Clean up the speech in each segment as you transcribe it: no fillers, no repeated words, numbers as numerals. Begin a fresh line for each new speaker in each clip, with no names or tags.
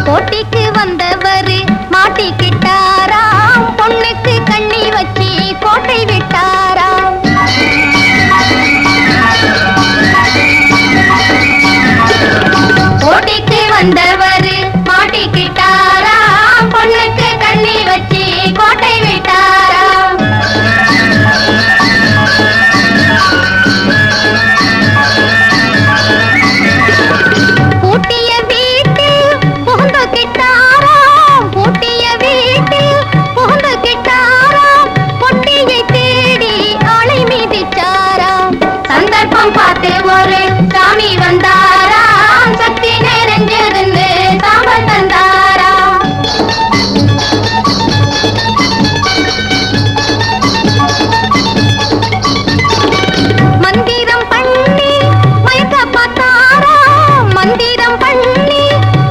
போட்டிக்கு வந்தவரு மாட்டிக்கிட்டாராம், பொண்ணுக்கு கண்ணி வச்சி கோட்டை விட்டாராம். போட்டிக்கு வந்தவரு மாட்டிக்கிட்டாராம், பொண்ணுக்கு கண்ணி வச்சி கோட்டை விட்டாராம். பூட்டிய வீட்டில் புகுந்துகிட்டாராம், பூட்டிய வீட்டில் புகுந்துகிட்டாராம், பொட்டியை தேடி ஆளை மீதிச்சாராம். சந்தர்ப்பம் பார்த்து ஒரு சாமி வந்தாராம், சக்தி நிறைஞ்சிருந்து சாம்பல் தந்தாராம். மந்திரம் பண்ணி மயக்க பார்த்தாராம், மந்திரம் பண்ணி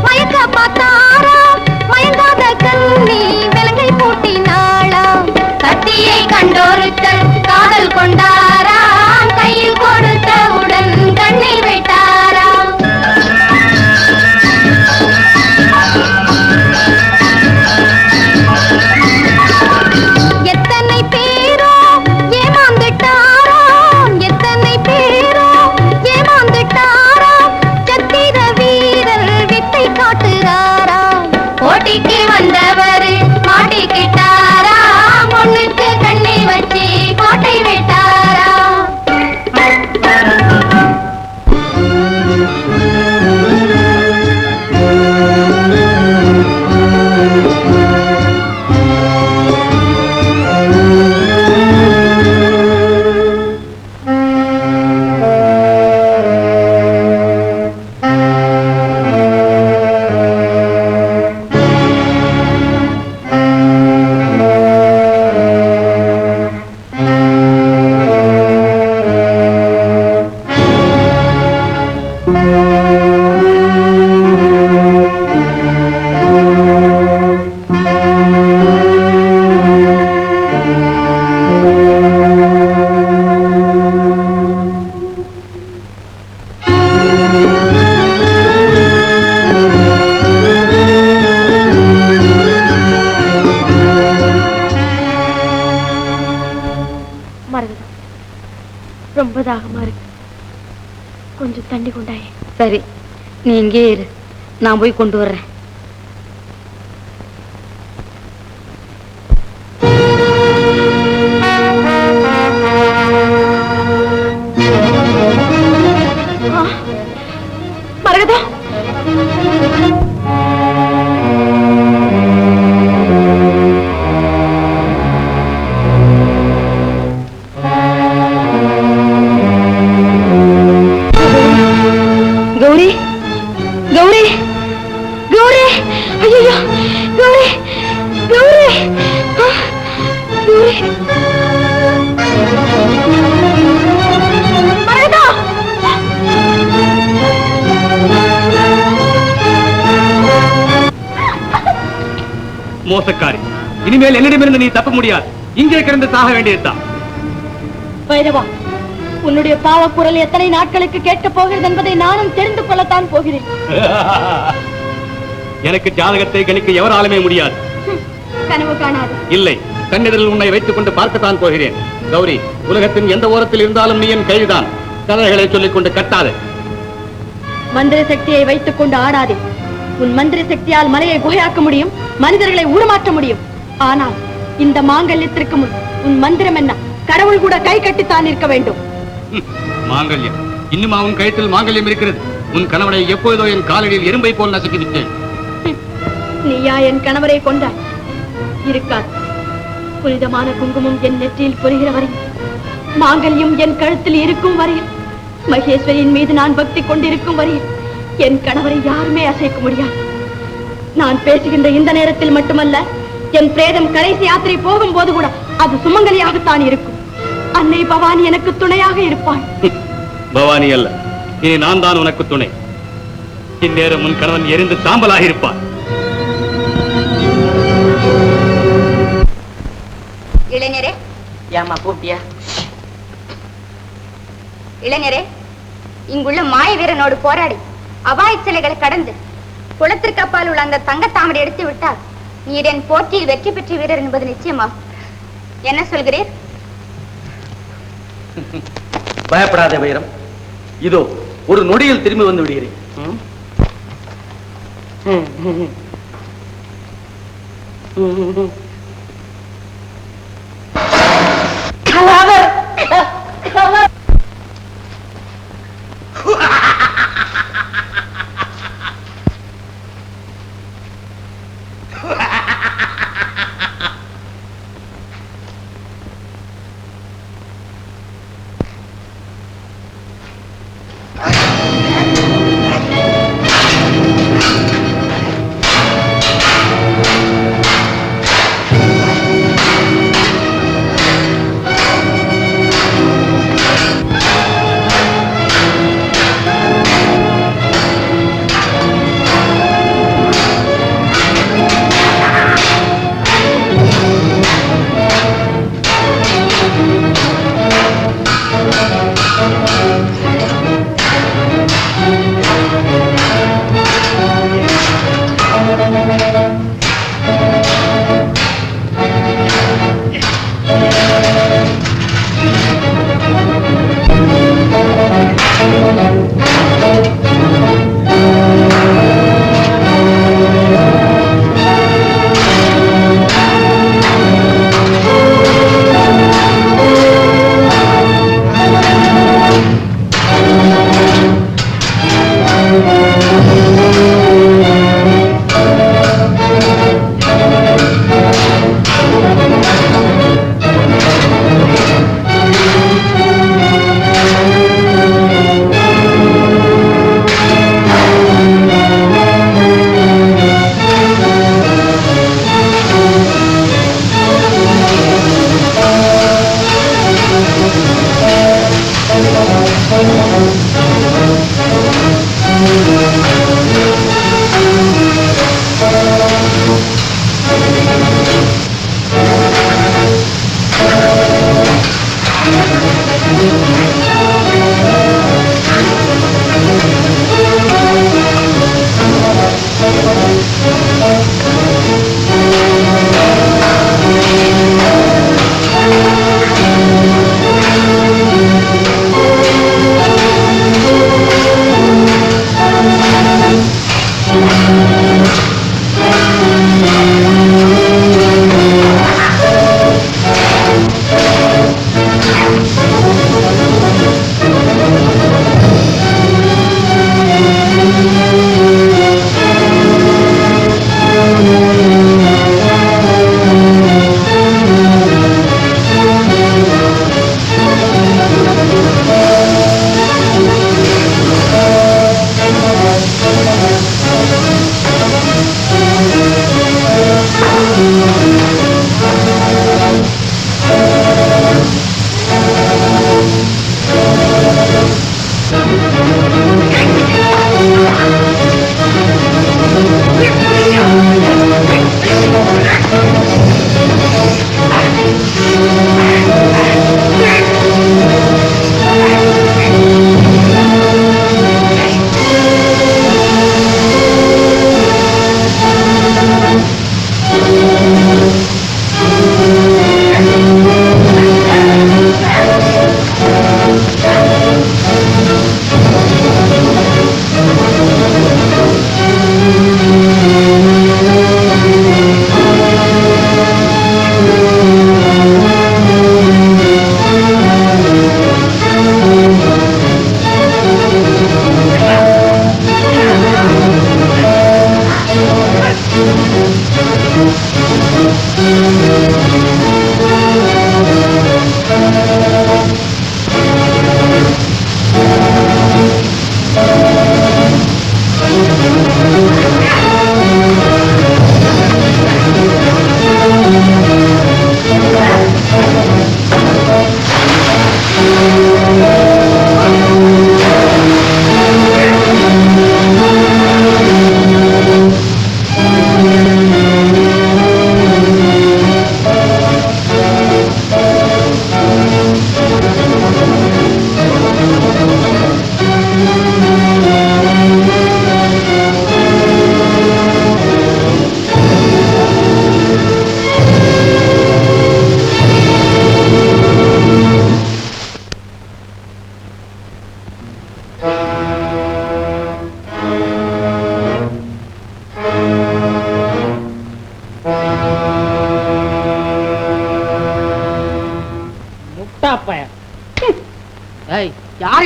மயக்க பார்த்தாராம், மயங்காத கண்ணி விலங்கை பூட்டினாளாம். கத்தியை கண்டோருத்தல் காதல் கொண்டாராம், கையில் கொடுத்தவுடன் கண்ணில் வைத்தாராம். எத்தனை பேரோ ஏமாந்துட்டாராம், எத்தனை பேரோ ஏமாந்துட்டாராம், சத்திர வீரர் வித்தை காட்டுறாராம். போட்டிக்கு வந்தவர் மாட்டிக்கிட்டாராம், பொண்ணுக்கு கண்ணை வச்சு கோட்டை விட்டாராம்.
ரொம்ப தாகமா இருக்கு, கொஞ்சம் தண்ணி கொண்டாயே.
சரி, நீ இங்கே இரு, நான் போய் கொண்டு வர்றேன்.
மரகதா,
கௌரி, கௌரி, கௌரி, ஐயோ, கௌரி, கௌரி, கௌரி,
மரகதா.
மோசக்காரி, இனிமேல் என்னிடமிருந்து நீ தப்ப முடியாது. இங்கே கிடந்து சாக வேண்டியதுதான்.
வைரவா, உன்னுடைய பாவக்குரல் எத்தனை நாட்களுக்கு கேட்கப் போகிறது என்பதை நானும் தெரிந்து கொள்ளத்தான் போகிறேன்.
எனக்கு ஜாதகத்தை கணிக்க எவராலுமே முடியாது.
கனவு காணாது.
இல்லை, கண்ணெதிரில் உன்னை வைத்துக் கொண்டு பார்க்கத்தான் போகிறேன். கௌரி, உலகத்தின் எந்த ஓரத்தில் இருந்தாலும் நீ என் கைதுதான். கதைகளை சொல்லிக் கொண்டு கட்டாது.
மந்திர சக்தியை வைத்துக் கொண்டு ஆடாதே. உன் மந்திர சக்தியால் மலையை குகையாக்க முடியும், மனிதர்களை உருமாற்ற முடியும். ஆனால் இந்த மாங்கல்யத்திற்கு முன் உன் மந்திரம் என்ன? கடவுள் கூட கை கட்டித்தான் இருக்க வேண்டும்.
மாங்கல்யம் இன்னும் உன் கழுத்தில் மாங்கல்யம் இருக்கிறது. உன் கணவனை எப்போதோ என் காலடியில் எறும்பை போல் நசுக்கி விட்டேன்.
நீயா என் கணவரை கொண்டாய்? இருக்காது. புனிதமான குங்குமம் என் நெற்றியில் பொறுகிற வரையில், மாங்கல்யம் என் கழுத்தில் இருக்கும் வரையில், மகேஸ்வரியின் மீது நான் பக்தி கொண்டிருக்கும் வரையில் என் கணவரை யாருமே அசைக்க முடியாது. நான் பேசுகின்ற இந்த நேரத்தில் மட்டுமல்ல, என் பிரேதம் கடைசி யாத்திரை போகும் போது கூட அது சுமங்கலியாகத்தான் இருக்கும். அன்னை பவானி எனக்கு துணையாக இருப்பாள்.
பவானி அல்ல, இனி நான் தான் உனக்கு துணை. இந்நேரம் உன் கணவன் எரிந்து சாம்பலாக இருப்பான்.
இளைஞரே,
ஏமா கூப்பிட்டியா?
இளைஞரே, இங்குள்ள மாய வீரனோடு போராடி அபாய சிலைகளை கடந்து குளத்திற்கு அப்பால் உள்ள அந்த தங்க தாமரை எடுத்து விட்டால் நீர் என் போட்டியில் வெற்றி பெற்ற வீரர் என்பது நிச்சயமா? என்ன சொல்கிறீர்?
பயப்படாத வைரம், இதோ ஒரு நொடியில் திரும்பி வந்து விடுகிறேன்.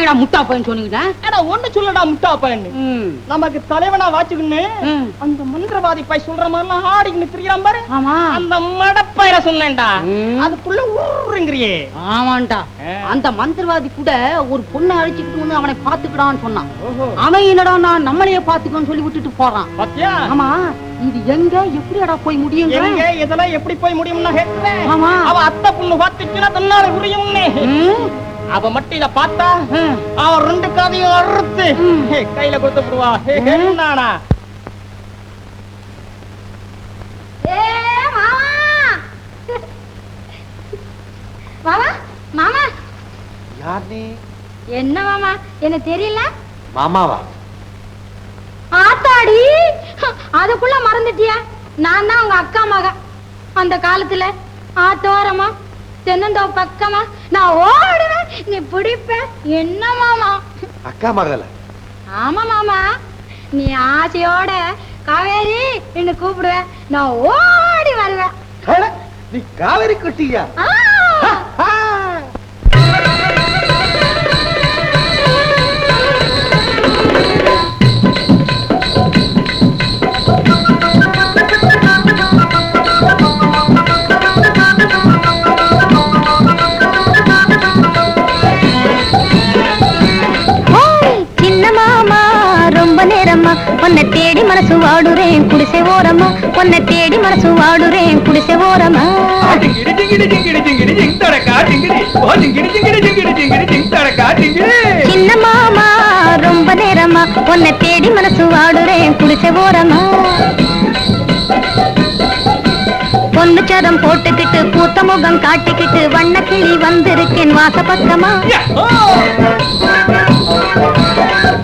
யாரையடா முட்டா பையன் சொன்னீங்க?
ஒண்ணு சொல்லடா முட்டா பையன். நமக்கு தலைவனா வாச்சுக்கின்னு அந்த மந்திரவாதி பை சொல்ற மாதிரிலாம் ஆடிக்கின்னு திரியாம பாரு.
ஆமா,
அந்த மடப்பயிர சொன்னேன்டா. அதுக்குள்ள ஊருங்கிறியே.
ஆமாண்டா, அந்த மந்திரவாதி கூட ஒரு பொண்ணை அழைச்சிக்கிட்டு வந்து அவனை பாத்துக்கிடான்னு சொன்னான். அவன் என்னடா நான் நம்மளையே பாத்துக்கன்னு சொல்லி விட்டுட்டு போறான்.
பாத்தியா?
ஆமா, இது எங்க எப்படிடா போய் முடியும்?
எங்க இதெல்லாம் எப்படி போய் முடியும்னா கேட்கிறேன்.
ஆமா,
அவ அத்தை பொண்ணு பாத்துச்சுன்னா தன்னால புரியும்னே. அவ மட்டும் இத பார்த்தா அவன் 2 காதையும் அறுத்து கையில கொடுத்து விடுவா. நானா
மாமா, மாமா.
யார் நீ?
என்ன மாமா, என்ன தெரியல?
மாமாவா?
ஆத்தாடி, அதுக்குள்ள மறந்துட்டியா? நான் தான் உங்க அக்கா மக. அந்த காலத்துல ஆத்தோரமா தென்னந்தோ பக்கமா நான் ஓடுவேன், நீ பிடிப்ப. என்ன மாமா?
அக்கா மகள?
ஆமா மாமா, நீ ஆசையோட காவேரி என்ன கூப்பிடுவ, நான் ஓடி வருவேன்.
நீ காவேரி குட்டியா?
உன்னை தேடி மனசு வாடுறேன் குடிசை ஓரமா, உன்னை தேடி மனசு வாடுறேன் குடிசை ஓரமா. சின்ன மாமா ரொம்ப நேரமா உன்னை தேடி மனசு வாடுறேன் குடிசை ஓரமா. பொண்ணு சரம் போட்டுக்கிட்டு பூத்த முகம் காட்டிக்கிட்டு வண்ண கிளி வந்திருக்கேன் வாச பக்கமா.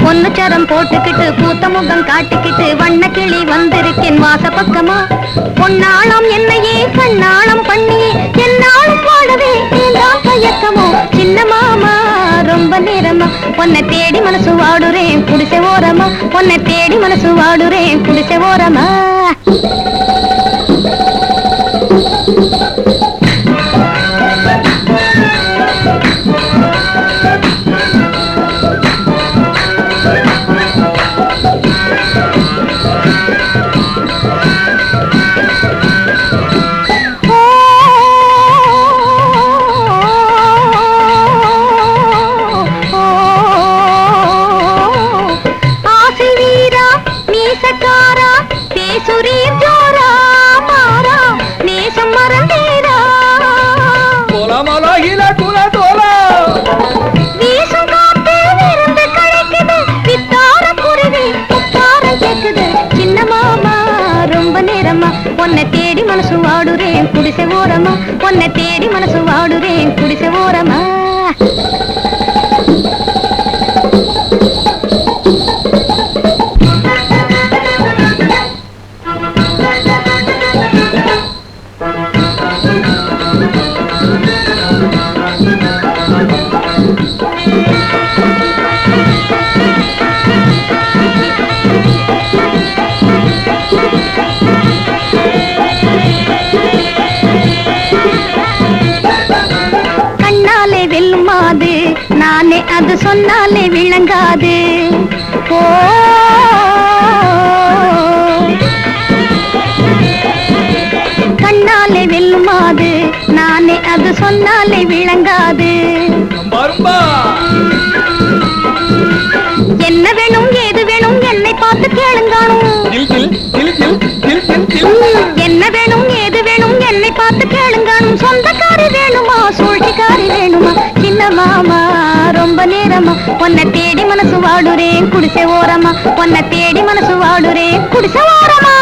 பொண்ணு சரம் போட்டுக்கிட்டு பூத்த முகம் காட்டிக்கிட்டு வண்ண கிளி வந்திருக்கேன் வாச பக்கமா. பொன்னாளம் என்னையே கண்ணாளம் பண்ணியே என்னாலும் பாடவே நீதான் தயக்கமோ. சின்ன மாமா ரொம்ப நேரமா உன்னை தேடி மனசு வாடுறேன் குடிசை ஓரமா, உன்னை தேடி மனசு வாடுறேன் குடிசை ஓரமா. உன்னை தேடி மனசு வாடுறேன் குடிசை ஓரமா, உன்னை தேடி மனசு வாடுறேன் குடிசை ஓரமா. நானே அது சொன்னாலே விளங்காது. ஓ கண்ணாலே வெல்லுமாது, நானே அது சொன்னாலே விளங்காது. என்ன வேணும் ஏது வேணும் என்னை பார்த்து கேளுங்கானும். என்ன வேணும் ஏது வேணும் என்னை பார்த்து கேளுங்கானும். சொந்தக்காரி வேணுமா சூழ்ச்சிக்காரி வேணுமா? சின்ன மாமா ரொம்ப நேரமா உன்னை தேடி மனசு வாடுறேன் குடிசை ஓரமா, உன்னை தேடி மனசு வாடுறேன் குடிசை ஓரமா.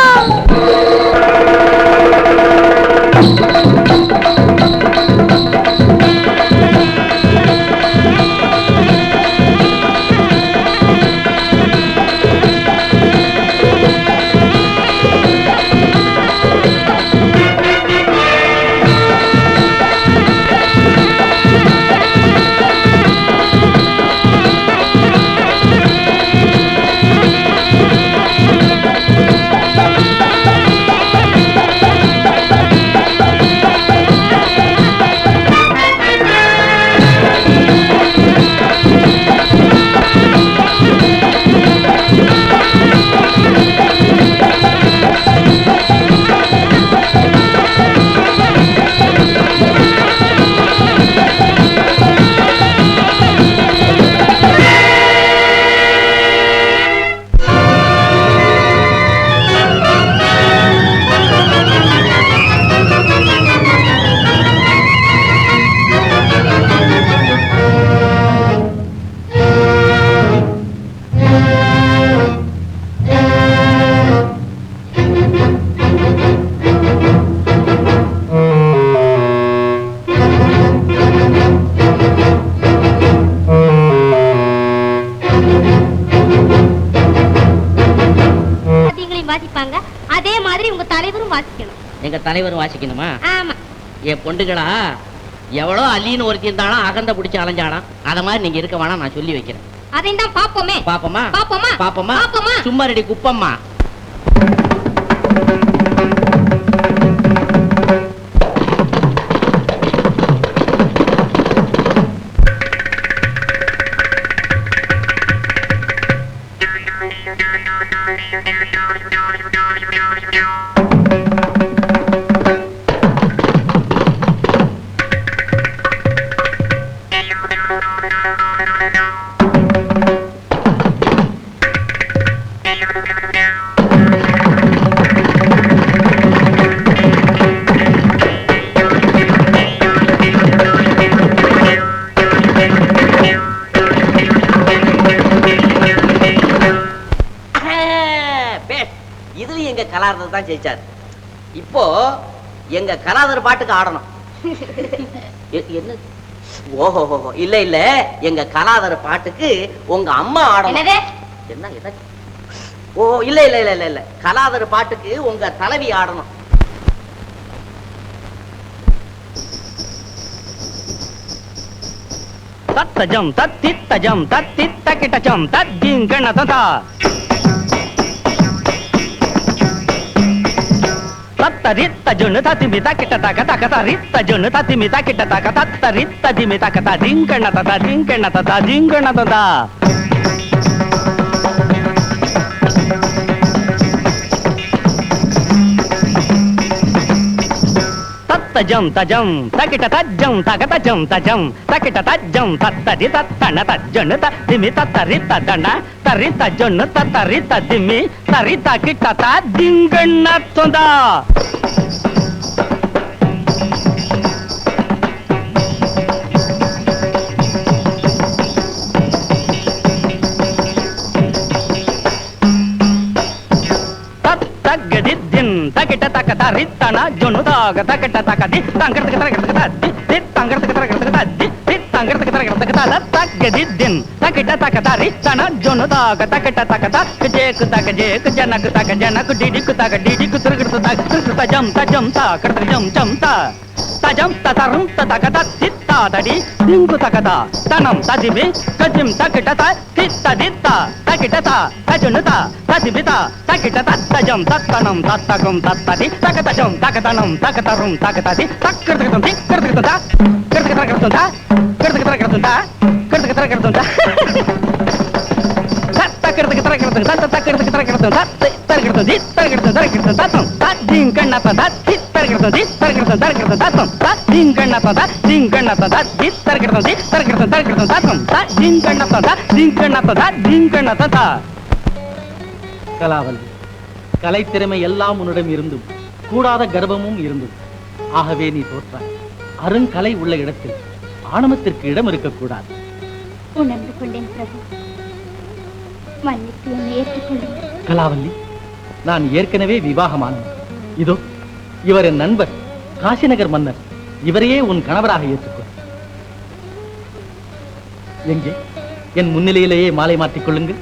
வாசிப்பாங்க அதே மாதிரி உங்க தலைவரும் வாசிக்கணும்.
எங்க தலைவரும் வாசிக்கணுமா?
ஆமா.
என் பொண்டுகளா எவ்வளோ அள்ளின்னு ஒருத்தி இருந்தாலும் அகந்த பிடிச்சி அலைஞ்சாலாம். அத மாதிரி நீங்க இருக்க வேணாம், நான் சொல்லி வைக்கிறேன்.
அதையும் தான் பாப்போமே.
பாப்போமா?
பாப்போமா?
பாப்போமா?
பாப்போமா?
சும்மா ரெடி குப்பம்மா. இதுல எங்க கலாதர் தான் ஜெயிச்சார். இப்போ எங்க கலாதர் பாட்டுக்கு ஆடணும். என்ன? ஓஹோ, இல்ல இல்ல, எங்க கலாதர் பாட்டுக்கு உங்க அம்மா ஆடணும். என்ன? ஓ, இல்ல இல்ல இல்ல இல்ல இல்ல, கலாதர் பாட்டுக்கு உங்க தலைவி ஆடணும்.
தத்தஜம் தத்தித்தஜம் தத்தித்தகிட்டஜம் தத்திங்கணததா தத்தரித்தஜுனு தத்திமிதா கிட்டதக தகதரித்தஜுனு தத்திமிதா கிட்டதக தத்தரித்ததிமிதா கதா திங்கணததா திங்கணததா திங்கணததா தஜம் தஜம் தகிட்ட தஜம் தக தஜம் தஜம் தகிட்ட தஜம் தத்தரி தத்தன தஜ்ஜனு ததிமி தத்தரி ததன தரி தஜ்ஜனு தத்தரி ததிமி தரி தகிட்ட ததிங்கண்ண தொந்தா தகிட்ட தக தரித்தன ஜொனுதாக தகிட்ட தகதி தங்கறதுக்கு தரகிறதுக்கு தி தங்கறதுக்கு தரகிறதுக்கு தி தங்கறதுக்கு தரகிறதுக்கு தகதிதின் தகிட்ட தக தரித்தன ஜொனுதாக தகிட்ட தகத கஜேக்கு தகஜேக்கு ஜனக்கு தக ஜனக்கு டிடிக்கு தக டிடிக்கு திருகிட்டு தக தஜம் தஜம் தா கர்த ஜம் ஜம் தா தஜம் ததரும் ததகத தித்தா தடி திங்கு தகத தனம் ததிமி கஜிம் தகிட்ட த தித்த தித்த தகிட்ட த தஜுனுதா ததிபிதா தகிட்ட தஜம் தத்தனம் தத்தகம் தத்ததி தகதஜம் தகதனம் தகதரும் தகததி தக்கர்தகதம் திக்கர்தகதா கர்தகதகதா கர்தகதகதா கர்தகதகதா
கலாவல்லி, கலைத்திறமை எல்லாம் உன்னிடம் இருந்தும் கூடாத கர்வமும் இருந்தும் ஆகவே நீ தோற்றாய். அருங்கலை உள்ள இடத்தில் ஆணவத்திற்கு இடம் இருக்கக்கூடாது.
உணர்ந்து கொண்டேன் பிரபு, மன்னித்து என்னை ஏற்றுக்கொள்ளுங்கள்.
கலாவல்லி, நான் ஏற்கனவே விவாகமானவன். இதோ இவர் என் நண்பர், காசிநகர் மன்னர். இவரையே உன் கணவராக ஏற்றுக்கொள். எங்கே என் முன்னிலையிலேயே மாலை மாற்றிக் கொள்ளுங்கள்.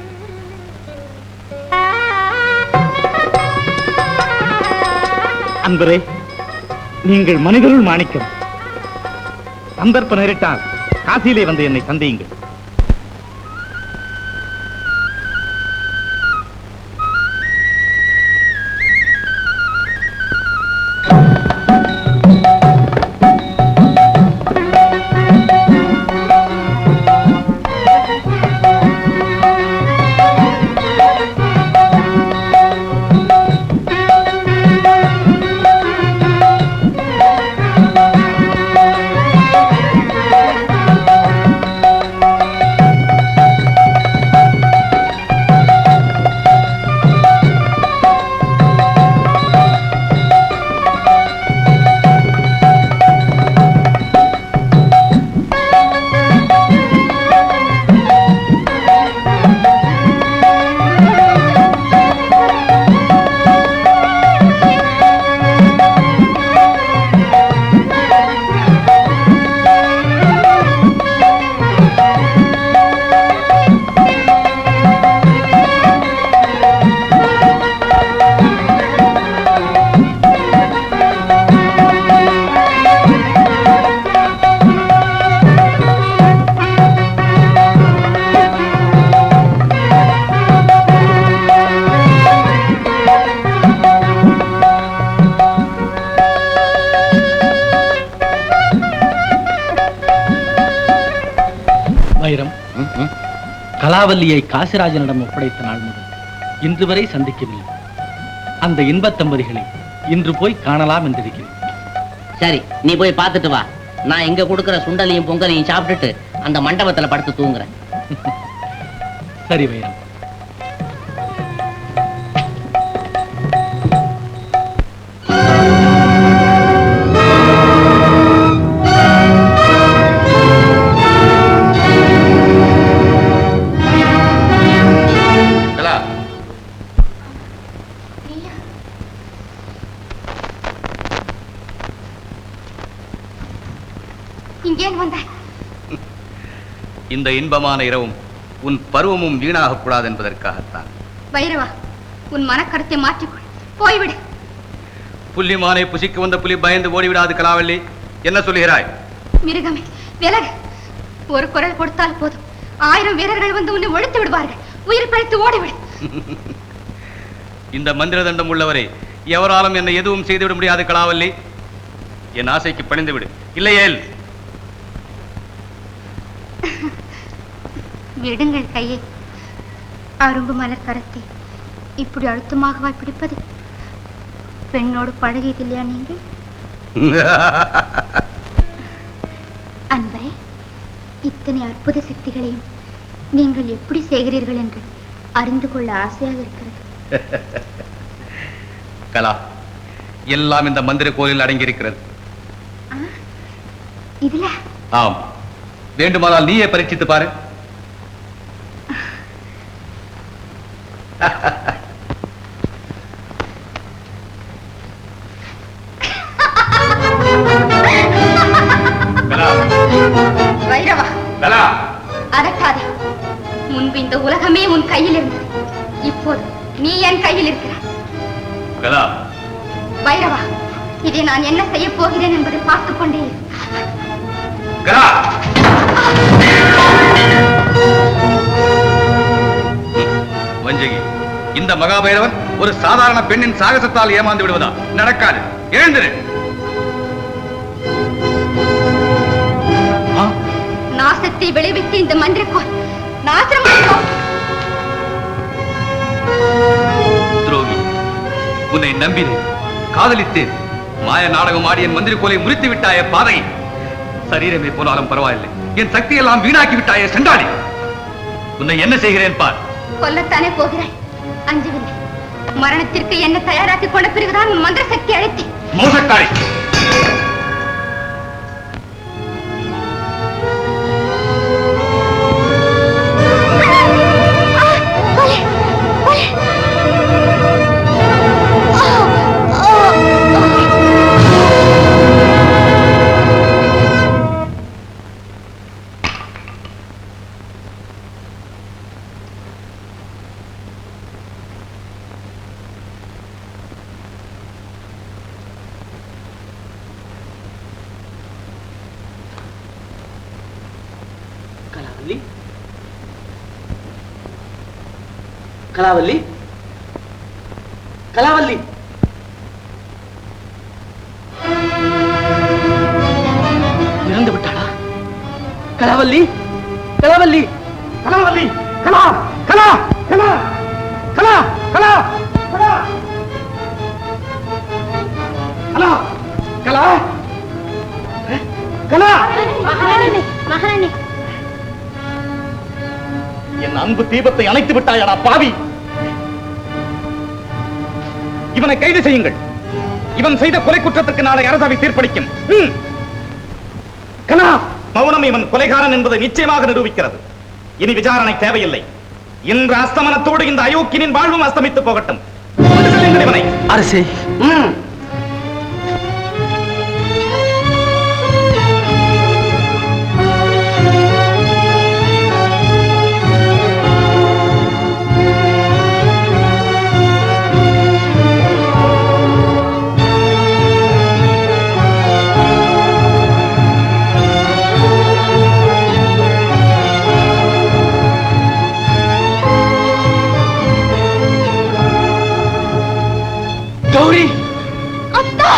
அன்பரே, நீங்கள் மனிதருள் மாணிக்கம். சந்தர்ப்பம் நேரிட்டால் காசியிலே வந்து என்னை சந்தியுங்கள்.
கலாவல்லியை காசிராஜனிடம் ஒப்படைத்த நாள் முதல் இன்று வரை சந்திக்கவில்லை. அந்த இன்பத் தம்பதிகளை இன்று போய் காணலாம் என்றிருக்கிறேன்.
சரி, நீ போய் பார்த்துட்டு வா. நான் இங்க கொடுக்கிற சுண்டலையும் பொங்கலையும் சாப்பிட்டுட்டு அந்த மண்டபத்துல படுத்து தூங்குறேன்.
சரி வைரம்.
இங்கேன் வந்தாய்?
இந்த இன்பமான இரவும் உன் பருவமும் வீணாக கூடாது என்பதற்காகத்தான்.
வைரவா, உன் மனக்கருத்தை மாற்றிக்கொள், போய்விடு.
புள்ளிமானை புசிக்க வந்த புலி பயந்து ஓடிவிடாது கலாவல்லி. என்ன சொல்லுகிறாய்?
மிருகமே விலகு. ஒரு குரல் கொடுத்தால் போதும், 1000 வீரர்கள் வந்து உன்னை ஒழித்து விடுவார்கள். உயிர் பிழைத்து ஓடிவிடு.
இந்த மந்திர தண்டம் உள்ளவரை எவராலும் என்னை எதுவும் செய்துவிட முடியாது கலாவல்லி. என் ஆசைக்கு பணிந்து விடு, இல்லையேல்.
விடுங்கள் கையை. அரும்பு மலர் கரத்தை இப்படி அழுத்தமாகவா பிடிப்பது? பெண்ணோடு பழகியதில்லையா நீங்கள்? அன்பரே, இத்தனை அற்புத சக்திகளையும் நீங்கள் எப்படி செய்கிறீர்கள் என்று அறிந்து கொள்ள ஆசையாக இருக்கிறது.
கலா, எல்லாம் இந்த மந்திர கோயிலில் அடங்கியிருக்கிறது.
இதுல?
ஆம், வேண்டுமானால் நீயே பரீட்சித்து பாரு.
வைரவா, அதட்டாதே. முன்பு இந்த உலகமே உன் கையில் இருந்தது, இப்போது நீ என் கையில் இருக்கிறாய். வைரவா, இதை நான் என்ன செய்ய போகிறேன் என்பதை பார்த்துக் கொண்டே இரு.
வஞ்சகி, இந்த மகாபைரவன் ஒரு சாதாரண பெண்ணின் சாகசத்தால் ஏமாந்து விடுவதா? நடக்காது. எழுந்திரு.
நாசத்தை விளைவித்து இந்த மந்திரக்கோள் நாசம்.
துரோகி, உன்னை நம்பினேன், காதலித்தேன். மாய நாடகம் ஆடி என் மந்திர கோலை முறித்து விட்டாய பாதை. சரீரமே போனாலும் பரவாயில்லை, என் சக்தி எல்லாம் வீணாக்கி விட்டாய செண்டாடி. உன்னை என்ன செய்கிறேன் பார்.
கொல்லத்தானே போகிறாய்? அஞ்சவில்லை. மரணத்திற்கு என்ன தயாராக்கி கொண்ட பிறகுதான் உன் மந்திர சக்தி அழைத்தேன்.
மோசக்காரி!
கலாவல்லி, கலாவல்லி, இறந்து விட்டாளா? கலாவல்லி, கலாவல்லி, கலாவல்லி, கலா, கலா, கலா, கலா, கலா, கலா, கலா, கலா, கலா.
மகாராணி,
என் அன்பு தீபத்தை அணைத்து விட்டாயடா பாவி! இவனை கைது செய்யுங்கள். இவன் செய்த கொலை குற்றத்திற்கு நாளை அரசவை தீர்ப்பளிக்கும். கலா, மௌனம் இவன் கொலைகாரன் என்பதை நிச்சயமாக நிரூபிக்கிறது. இனி விசாரணை தேவையில்லை. இன்று அஸ்தமனத்தோடு இந்த அயோக்கியனின் வாழ்வும் அஸ்தமித்து போகட்டும். இவனை
அரசே, கௌரி,
அத்தா,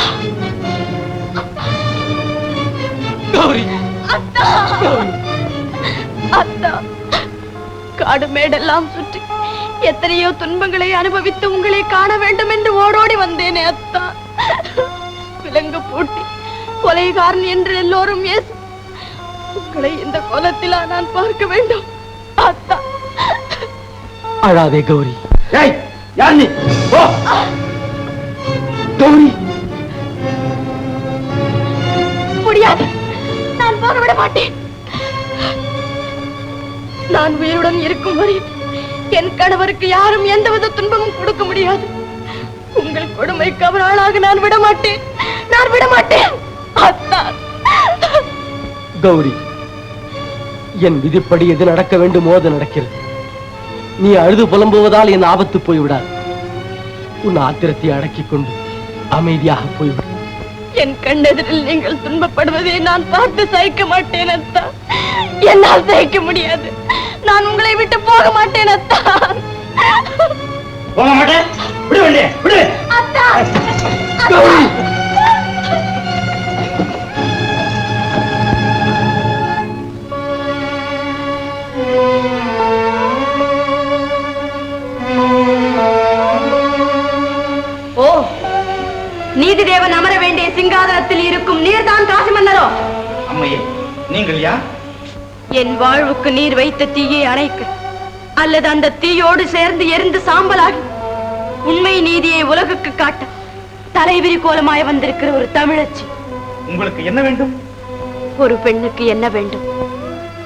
கௌரி,
அத்தா, அத்தா, காடு மேடெல்லாம் சுற்றி எத்தனையோ துன்பங்களை அனுபவித்து உங்களை காண வேண்டும் என்று ஓடோடி வந்தேனே அத்தா. விலங்கு பூட்டி கொலைகாரன் என்று எல்லோரும் ஏசு. உங்களை இந்த கோலத்திலா நான் பார்க்க வேண்டும் அத்தா?
அழாதே கௌரி. யார் நீ? கௌரி,
முடியாது, நான் போக விட மாட்டேன். நான் உயிருடன் இருக்கும் வரை என் கணவருக்கு யாரும் எந்தவித துன்பமும் கொடுக்க முடியாது. உங்கள் கொடுமைக்கு அவர் ஆளாக நான் விட மாட்டேன், நான் விட மாட்டேன் அத்தா.
கௌரி, என் விதிப்படி எது நடக்க வேண்டுமோ அது நடக்கிறது. நீ அழுது புலம்புவதால் என் ஆபத்து போய்விடாது. உன் ஆத்திரத்தை அடக்கிக் கொண்டு அமைதியாக போய்விடு.
என் கண்ணெதிரில் நீங்கள் துன்பப்படுவதை நான் பார்த்து சகிக்க மாட்டேன் அத்தா. என்னால் சகிக்க முடியாது. நான் உங்களை விட்டு போக மாட்டேன் அத்தா.
போக மாட்டேன். விடு வண்டியை, விடு.
அத்தா,
கௌரி,
ஓ, நீதி தேவன் அமர வேண்டிய சிங்காதனத்தில் இருக்கும் நீர்தான் காசி மன்னரோ?
அம்மையே, நீங்கள் யார்?
என் வாழ்வுக்கு நீர் வைத்த தீயை அணைக்க, அல்லது அந்த தீயோடு சேர்ந்து எரிந்து சாம்பலாகி உண்மை நீதியை உலகுக்கு காட்ட தலைவிரி கோலமாய் வந்திருக்கிற ஒரு தமிழச்சி.
உங்களுக்கு என்ன வேண்டும்?
ஒரு பெண்ணுக்கு என்ன வேண்டும்?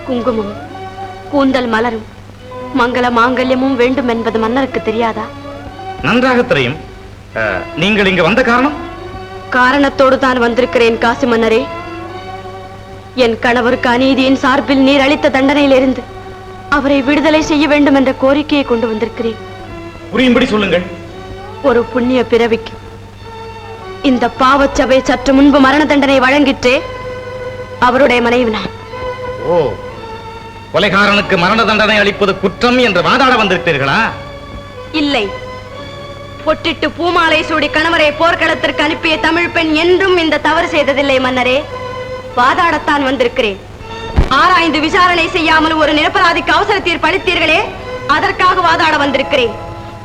குங்குமம், கூந்தல் மலரும், மங்கள மாங்கல்யமும் வேண்டும் என்பது மன்னருக்கு தெரியாதா?
நன்றாக தெரியும். நீங்கள் இங்க வந்த காரணம்?
காரணத்தோடு தான் வந்திருக்கிறேன் காசி மன்னரே. என் கணவருக்கு அநீதியின் சார்பில் நீர் அளித்த தண்டனையிலிருந்து அவரை விடுதலை செய்ய வேண்டும் என்ற கோரிக்கையை கொண்டு வந்திருக்கிறேன்.
புரியும்படி சொல்லுங்கள்.
ஒரு புண்ணிய பிறவிக்கு இந்த பாவச்சபை சற்று முன்பு மரண தண்டனை வழங்கிற்றே, அவருடைய மனைவி நான்.
ஓ, கொலைகாரனுக்கு மரண தண்டனை அளிப்பது குற்றம் என்று வாதாட வந்திருக்கிறீர்களா?
இல்லை, பொட்டிட்டு பூமாலை சூடி கணவரை போர்க்களத்திற்கு அனுப்பிய தமிழ் பெண் என்றும் இந்த தவறு செய்ததில்லை மன்னரே. வாதாடத்தான் வந்திருக்கிறேன். ஆராய்ந்து விசாரணை செய்யாமல் ஒரு நிரபராதிக்கு அவசர தீர்ப்பு அளித்தீர்களே, அதற்காக வாதாட வந்திருக்கிறேன்.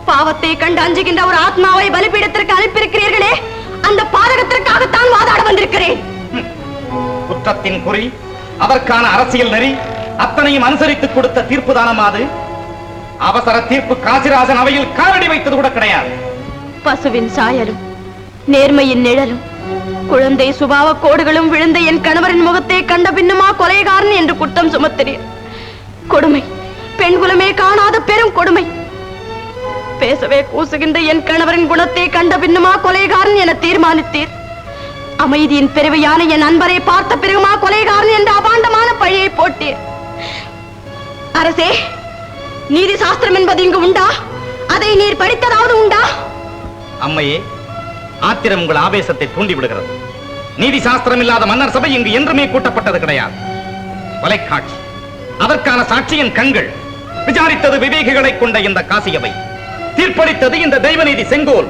பாவத்தை கண்டு அஞ்சுகின்ற ஒரு ஆத்மாவை பலிபீடத்திற்கு அனுப்பியிருக்கிறீர்களே, அந்த பாதகத்திற்காகத்தான் வாதாட வந்திருக்கிறேன்.
குற்றத்தின் குறி, அதற்கான அரசியல் நெறி அத்தனையும் அனுசரித்துக் கொடுத்த தீர்ப்பு தானமாது. அவசர தீர்ப்பு காசிராஜன் அவையில் காலடி வைத்தது கூட கிடையாது.
பசுவின் சாயலும் நேர்மையின் நிழலும் குழந்தை சுபாவ கோடுகளும் விழுந்த என் கணவரின் முகத்தை கண்ட பின்னுமா கொலைகாரன் என்று குற்றம் சுமத்தினீர். கொடுமை, பெண்குலமே காணாத பெரும் கொடுமை. பேசவே கூசுகின்ற என் கணவரின் குணத்தை கண்ட பின்னுமா கொலைகாரன் என தீர்மானித்தீர். அமைதியின் பிறவியான என் அன்பரை பார்த்த பிறகுமா கொலைகாரன் என்ற அபாண்டமான பழியை போட்டீர். அரசே, நீதி சாஸ்திரம் என்பது இங்கு உண்டா? அதை நீர் படித்ததாவது உண்டா?
அம்மையே, ஆத்திரம் உங்கள் ஆவேசத்தை தூண்டி விடுகிறது. நீதி சாஸ்திரம் இல்லாத மன்னர் சபை இங்கு என்றுமே கூட்டப்பட்டது கிடையாது. வலைக்காட்சி, அதற்கான சாட்சியின் கண்கள். விசாரித்தது விவேகிகளை கொண்ட இந்த காசியவை, தீர்ப்பளித்தது இந்த தெய்வநீதி செங்கோல்.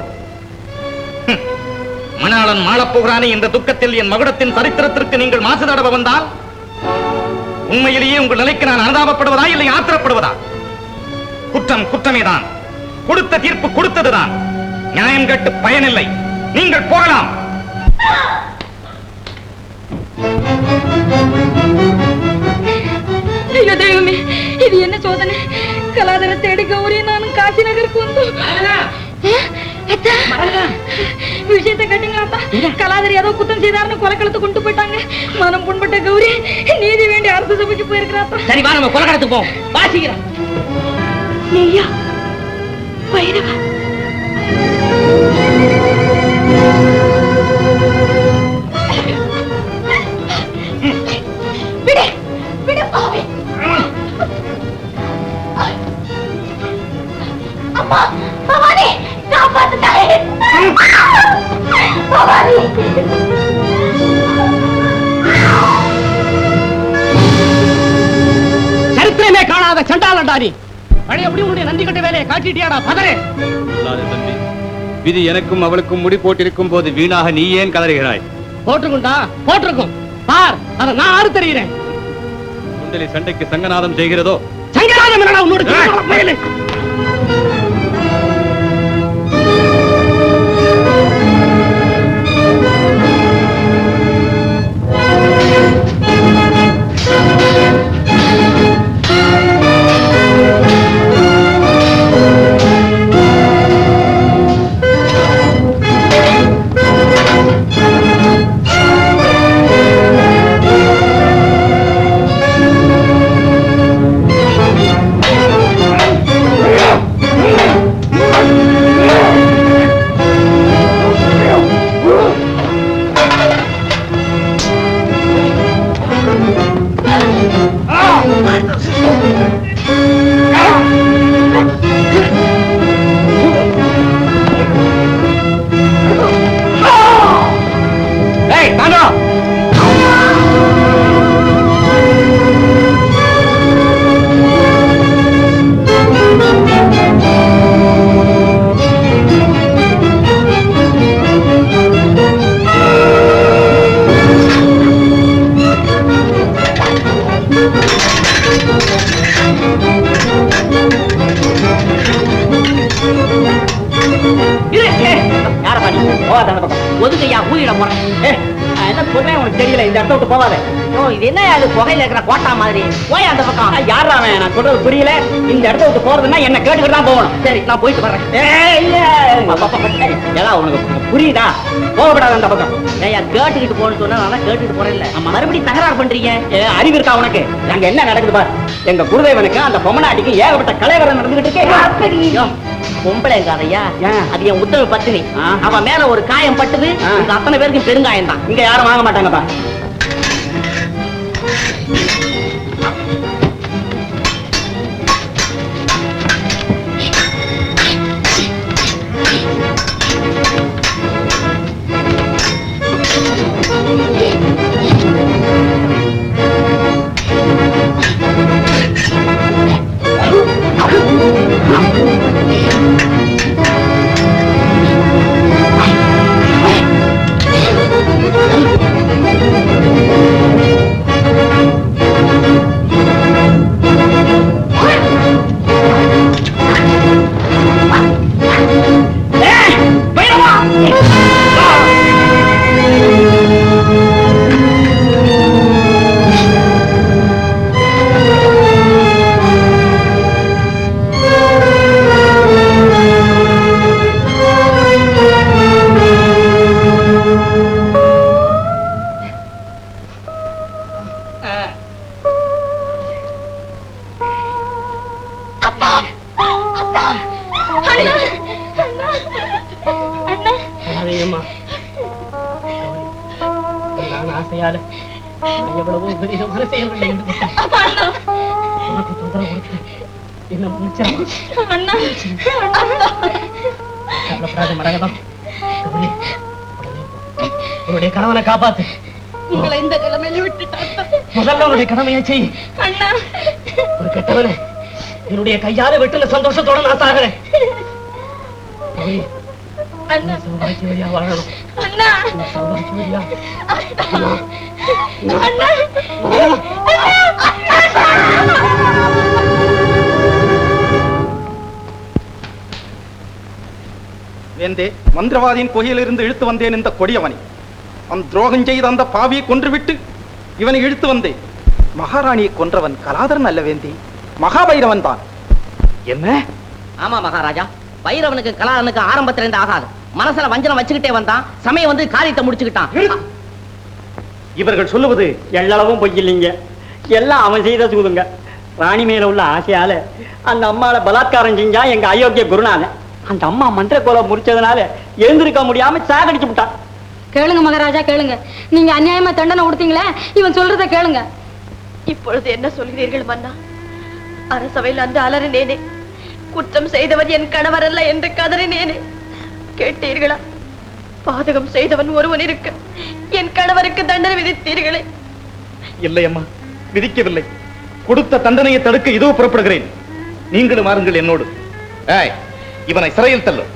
மணாளன் மாளப்போகிறானே என்ற துக்கத்தில் என் மகுடத்தின் சரித்திரத்திற்கு நீங்கள் மாசு தடவ வந்தால் உண்மையிலேயே உங்கள் நிலைக்கு நான் அனுதாபப்படுவதா இல்லை ஆத்திரப்படுவதா? குற்றம் குற்றமேதான், கொடுத்த தீர்ப்பு கொடுத்ததுதான். நியாயம் கேட்டு பயனில்லை, நீங்கள் போகலாம்.
ஐயோ தெய்வமே, இது என்ன சோதனை? கலாதர தேடி கௌரி நானும் காசி நகருக்கு வந்தோம். விஷயத்தை கட்டுங்களாப்பா. கலாதரி ஏதோ குத்தம் செய்தாருன்னு கொலைக்களத்தை கொண்டு போயிட்டாங்க. மனம் புண்பட்ட கௌரி நீதி வேண்டி அரசு சபைக்கு போயிருக்கிறாப்பா.
சரி, வா நம்ம கொலைக்களத்துக்கு போவோம். வாசிக்கிறோம்.
நீயா பைரவா? விடு, விடு பாவி. அம்மா, பவானி, காப்பாத்து தாயே. பவானி.
சரித்திரமே காணாத சண்டாளண்டாரி, பழைய முடி உன்னுடைய நந்தி கட்ட வேலையை காட்டிட்டியாடா பதரே.
தம்பி, விதி எனக்கும் அவளுக்கும் முடி போட்டிருக்கும் போது வீணாக நீ ஏன் கதறுகிறாய்?
போட்டிருக்கும்டா, போட்டிருக்கும். பார், அதை நான் ஆறு தெரிகிறேன்.
குண்டலி சண்டைக்கு சங்கநாதம் செய்கிறதோ?
சங்கரா
நியாயம் என்னடா உன்னோட பயலே?
ஒதுக்கையா ஊதிட போறேன். என்ன சொல்றேன் உனக்கு தெரியல, இந்த இடத்த விட்டு போவாத. இது என்ன அது புகையில இருக்கிற கோட்டா மாதிரி, போய் அந்த பக்கம். யாரா அவன்? நான் சொல்றது புரியல. இந்த இடத்த விட்டு போறதுன்னா என்ன கேட்டுக்கிட்டு தான் போகணும். சரி, நான் போயிட்டு வர்றேன். ஏதா உனக்கு புரியுதா? போகப்படாது அந்த பக்கம். ஏயா கேட்டுக்கிட்டு போகணும்னு சொன்னா நான் கேட்டுக்கிட்டு போறேன். இல்ல மறுபடியும் தகராறு பண்றீங்க. அறிவு இருக்கா உனக்கு? அங்க என்ன நடக்குது பாரு. எங்க குருதேவனுக்கு அந்த பொம்மநாட்டிக்கு ஏகப்பட்ட கலைவரம் நடந்துகிட்டு இருக்கே. பொம்பளை கதையா? அது என் உத்தம பத்தினி. அவன் மேல ஒரு காயம் பட்டுது, அத்தனை பேருக்கு பெருங்காயம் தான். இங்க யாரும் வாங்க மாட்டாங்கப்பா. உன்னுடைய கணவனை காப்பாத்து.
உங்களை இந்த நிலைமையில விட்டுட்டான்.
முதல்ல உன்னுடைய கடமையை செய்.
அண்ணா,
ஒரு கெட்டவனை என்னுடைய கையால வெட்டுன சந்தோஷத்தோட நான் சாகிறேன்.
அண்ணா,
சௌபாக்கியவதியா வாழணும்.
அண்ணா,
சௌபாக்கியவதியா.
அண்ணா,
வேந்தே, மந்திரவாதியின் குகையிலிருந்து இழுத்து வந்தேன் இந்த கொடியவனை. அந்த துரோகம் செய்த அந்த பாவியை கொன்றுவிட்டு இவனை இழுத்து வந்தேன். மகாராணியை கொன்றவன் கலாதரன் அல்ல வேந்தே, மகாபைரவன் தான்.
என்ன?
ஆமா மகாராஜா, பைரவனுக்கு கலாதரனுக்கு ஆரம்பத்துல இருந்து ஆகாது. மனசுல வஞ்சனம் வச்சுக்கிட்டே வந்தான், சமயம் வந்து காரியத்தை முடிச்சுக்கிட்டான்.
இவர்கள் சொல்லுவது எள்ளளவும் பொய் இல்லைங்க. எல்லாம் அவன் செய்த சூதுங்க. ராணி மேல உள்ள ஆசையால அந்த அம்மாவை பலாத்காரம் செஞ்சா எங்க அயோக்கிய குருநாதன். அந்த அம்மா மந்திர கோலை முடிச்சதுனால எழுந்திருக்க முடியாம சாகடிச்சு விட்டான்.
கேளுங்க மகாராஜா, கேளுங்க. நீங்க அநியாயமா தண்டனை கொடுத்தீங்களே, இவன் சொல்றத கேளுங்க. இப்பொழுது என்ன சொல்கிறீர்கள் மன்னா? அரசவையில் அந்த அலறினேனே, குற்றம் செய்தவன் என் கணவர் அல்ல என்று கதறினேனே, கேட்டீர்களா? பாதகம் செய்தவன் ஒருவன் இருக்க என் கணவருக்கு தண்டனை விதித்தீர்களே.
இல்லை அம்மா, விதிக்கவில்லை. கொடுத்த தண்டனையை தடுக்க இதோ புறப்படுகிறேன். நீங்களும் வாருங்கள் என்னோடு. இவனை சிறையில் தள்ளும்.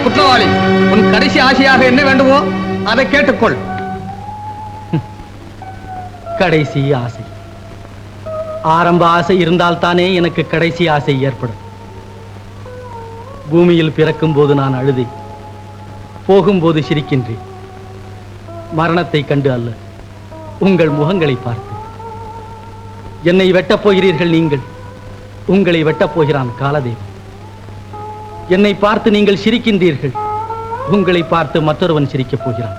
குற்றவாளி, உன் கடைசி ஆசையாக என்ன வேண்டுமோ அதை கேட்டுக்கொள்.
கடைசி ஆசை, ஆரம்ப ஆசை இருந்தால் தானே எனக்கு கடைசி ஆசை ஏற்படும். பூமியில் பிறக்கும் போது நான் அழுதேன், போகும்போது சிரிக்கின்றேன். மரணத்தை கண்டு அல்ல, உங்கள் முகங்களை பார்த்து. என்னை வெட்டப் போகிறீர்கள் நீங்கள், உங்களை வெட்டப் போகிறான் காலதேவன். என்னை பார்த்து நீங்கள் சிரிக்கின்றீர்கள், உங்களை பார்த்து மற்றொருவன் சிரிக்கப் போகிறான்.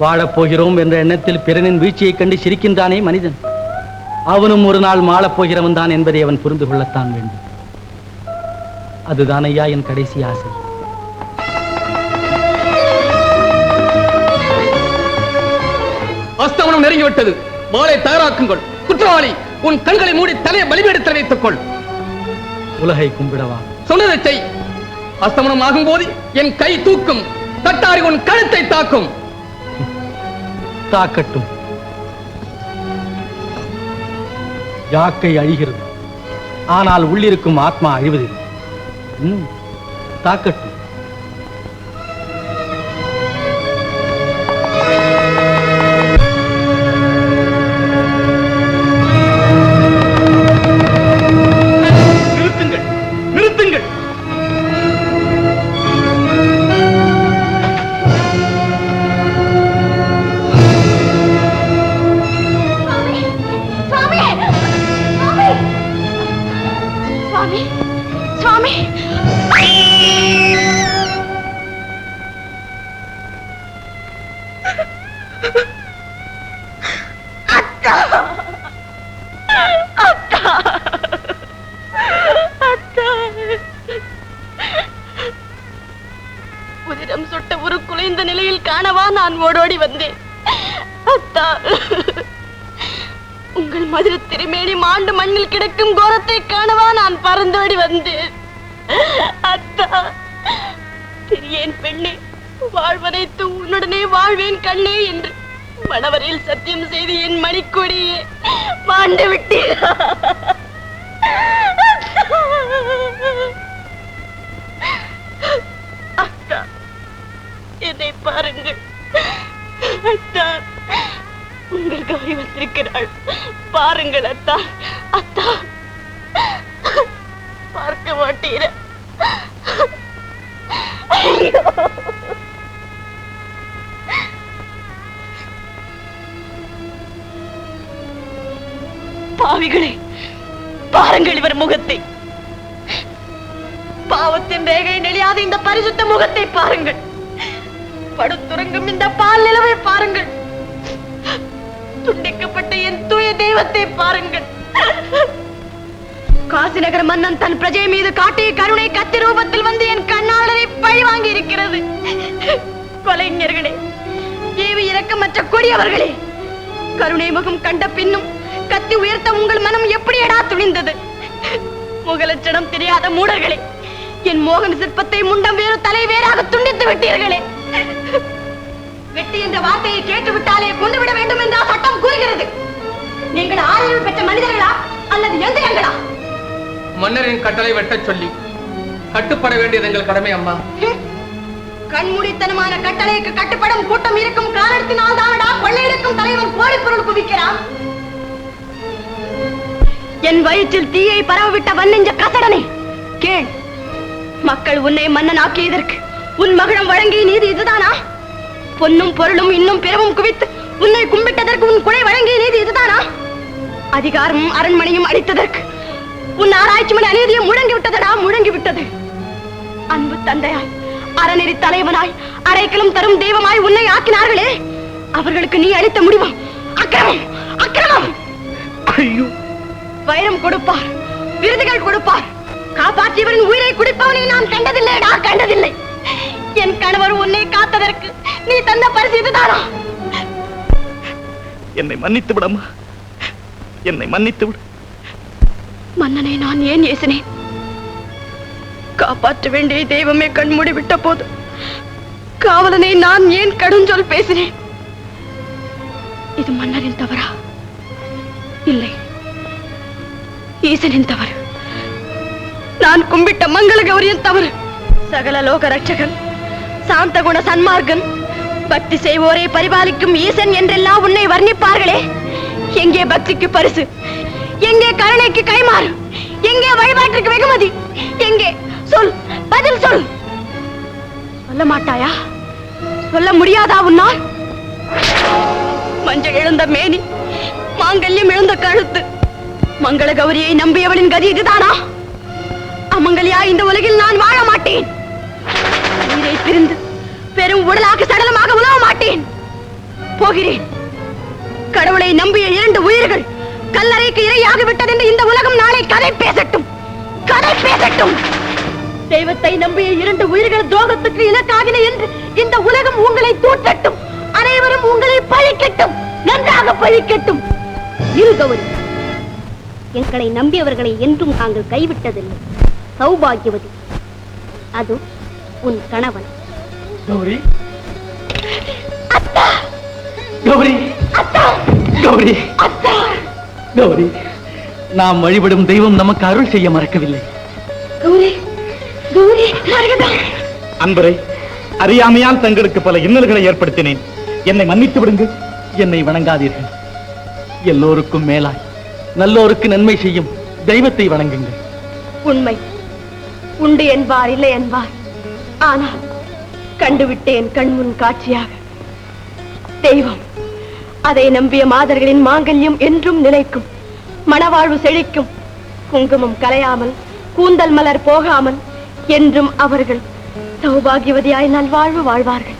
வாழப் போகிறோம் என்ற எண்ணத்தில் பிறனின் வீழ்ச்சியைக் கண்டு சிரிக்கின்றானே மனிதன், அவனும் ஒரு நாள் மாளப் போகிறவன் தான் என்பதை அவன் புரிந்து கொள்ளத்தான் வேண்டும். அதுதான் ஐயா என் கடைசி ஆசை.
அஸ்தமனம் நெருங்கிவிட்டது, வாளை தயாராக்குங்கள். குற்றவாளி, உன் கண்களை மூடி தலையை பலிபீடத்தில் வைத்துக் கொள்.
உலகை கும்பிடவா?
சொன்னதை செய். அஸ்தமனம் ஆகும் போது என் கை தூக்கும், தட்டாரி உன் கழுத்தை தாக்கும்.
தாக்கட்டும். யாக்கை அழிகிறது, ஆனால் உள்ளிருக்கும் ஆத்மா அழிவதில்லை. தாக்கட்டும்.
நிறுத்துங்கள், நிறுத்துங்கள்.
சுவாமி, சுவாமி, அத்தா, அத்தா, அத்தா. உதிரம் சுட்ட ஒரு குலைந்த நிலையில் காணவா நான் ஓடோடி வந்தேன். அத்தா, உங்கள் மதுர திருமேனி மாண்டு மண்ணில் கிடக்கும் கோரத்தை காணவா நான் பறந்தோடி வந்தேன். அத்தா, தெரியேன் பெண்ணே, வாழ்வனைத்து உன்னுடனே வாழ்வேன் கண்ணே என்று மணவரையில் சத்தியம் செய்து என் மணிக்கொடியே மாண்டு விட்டேன். அத்தா, என்னை பாருங்கள். அத்தா, உங்கள் கௌரி வந்திருக்கிறாள், பாருங்கள். அத்தா, அத்தா, பார்க்க மாட்டீர? பாவிகளே, பாருங்கள் இவர் முகத்தை. பாவத்தின் ரேகை நெளியாத இந்த பரிசுத்த முகத்தை பாருங்கள். படுத்துறங்கும் இந்த பால் நிலவை பாருங்கள். துண்டிக்கப்பட்ட என் தூய தெய்வத்தை பாருங்கள். காசிநகர் மன்னன் தன் பிரஜை மீது காட்டிய கருணை கத்தி ரூபத்தில் வந்து என் கண்ணாளரை பழி வாங்கி இருக்கிறது. கொலைஞர்களே, ஏவி இரக்கமற்ற கொடியவர்களே, கருணை முகம் கண்ட பின்னும் கத்தி உயர்த்த உங்கள் மனம் எப்படியடா துணிந்தது? முகலட்சணம் தெரியாத மூடர்களே, என் மோகன சிற்பத்தை முண்டம் வேறு தலை வேறாக துண்டித்து விட்டீர்களே. வெட்டி என்ற வார்த்தையை கேட்டுவிட்டாலே கொண்டுவிட வேண்டும் என்றா சட்டம் கூறுகிறது. நீங்கள் ஆதரவு பெற்ற மனிதர்களா அல்லது எந்திரங்களா?
மன்னரின் கட்டளை வெட்டச் சொல்லி கட்டுப்பட வேண்டியது எங்கள் கடமை அம்மா.
கண்மூடித்தனமான கட்டளைக்கு கட்டுப்படும் கூட்டம் இருக்கும் காரணத்தினால் தானடா கொள்ளையடிக்கும் தலைவன் கோடி பொருள் குவிக்கிறான். என் வயிற்றில் தீயை பரவவிட்ட வன்னெஞ்ச கசடனே, கேள். மக்கள் உன்னை மன்னன் ஆக்கியதற்கு உன் மகிழம் வழங்கிய நீதி இதுதானா? பொன்னும் பொருளும் இன்னும் பிறவும் குவித்து உன்னை கும்பிட்டதற்கு உன் குறை வழங்கிய நீதி இதுதானா? அதிகாரமும் அரண்மனையும் அளித்ததற்கு உன் ஆராய்ச்சி மன அநீதியை முழங்கி விட்டதடா, முழங்கி விட்டது. அன்பு தந்தையாய், அறநெறி தலைவனாய், அரைக்கலும் தரும் தெய்வமாய் உன்னை ஆக்கினார்களே, அவர்களுக்கு நீ அளித்த முடிவும் அக்கிரமம், அக்கிரமம்.
ஐயோ,
வைரம் கொடுப்பார், விருதுகள் கொடுப்பார், காப்பாற்றியவரின் உயிரை குடிப்பவனை நான் கண்டதில்லைடா, கண்டதில்லை. என் கணவர் உன்னை காத்ததற்கு நீ தந்த பரிசு இதுதானா?
என்னை மன்னித்து விடம்மா, என்னை மன்னித்து விடு.
மன்னனை நான் ஏன் ஏசினேன்? காப்பாற்ற வேண்டிய தெய்வமே கண்மூடி விட்ட போது காவலனை நான் ஏன் கடுஞ்சொல் பேசினேன்? இது மன்னரின் தவறா? இல்லை, ஈசனின் தவறு. நான் கும்பிட்ட மங்கள கௌரியின் தவறு. சகல லோக ரட்சகன், சாந்த குண சன்மார்க்கன், பக்தி செய்வோரை பரிபாலிக்கும் ஈசன் என்றெல்லாம் உன்னை வர்ணிப்பார்களே, எங்கே பக்திக்கு பரிசு, எங்கே கருணைக்கு கைமாறு, எங்கே வழிபாட்டிற்கு வெகுமதி, எங்கே? சொல், பதில் சொல். சொல்ல மாட்டாயா? சொல்ல முடியாதா உன்னால்? மஞ்சள் எழுந்த மேனி, மாங்கல்யம் எழுந்த கழுத்து, மங்கள கௌரியை நம்பியவளின் கதி இதுதானா? அமங்கலியா இந்த உலகில் நான் வாழ மாட்டேன். உயிரை பிரிந்து பெரும் உடலாக சடலமாக உலவ மாட்டேன். போகிறேன். கடவுளை நம்பிய 2 உயிர்கள் கல்லறைக்கு இரையாகி விட்டது என்று இந்த உலகம் நாளை கதை பேசட்டும், கதை பேசட்டும். தெய்வத்தை நம்பிய 2 உயிர்கள் துரோகத்துக்கு இலக்காகின என்று இந்த உலகம் உங்களை தூற்றட்டும். அனைவரும் உங்களை பழிக்கட்டும், நன்றாக பழிக்கட்டும்.
இரு கௌரி, எங்களை நம்பியவர்களை என்றும் தாங்கள் கைவிட்டதில்லை. சௌபாகியவதி, அது உன் கணவன்.
கௌரி,
அத்தா,
கௌரி,
அத்தா,
கௌரி,
அத்தா.
கௌரி, நாம் வழிபடும் தெய்வம் நமக்கு அருள் செய்ய மறக்கவில்லை.
கௌரி, கௌரி, மரகதா.
அன்பரே, அறியாமையால் தங்களுக்கு பல இன்னல்களை ஏற்படுத்தினேன். என்னை மன்னித்து விடுங்கள்.
என்னை வணங்காதீர்கள். எல்லோருக்கும் மேலாய் நல்லோருக்கு நன்மை செய்யும் தெய்வத்தை வணங்குங்கள்.
உண்மை உண்டு என்பார், இல்லை என்பார். ஆனால் கண்டுவிட்டேன் கண்முன் காட்சியாக. தெய்வம், அதை நம்பிய மாதர்களின் மாங்கல்யம் என்றும் நிலைக்கும், மணவாழ்வு செழிக்கும், குங்குமம் கலையாமல், கூந்தல் மலர் போகாமல் என்றும் அவர்கள் சௌபாகியவதியாய் நல்வாழ்வு வாழ்வார்கள்.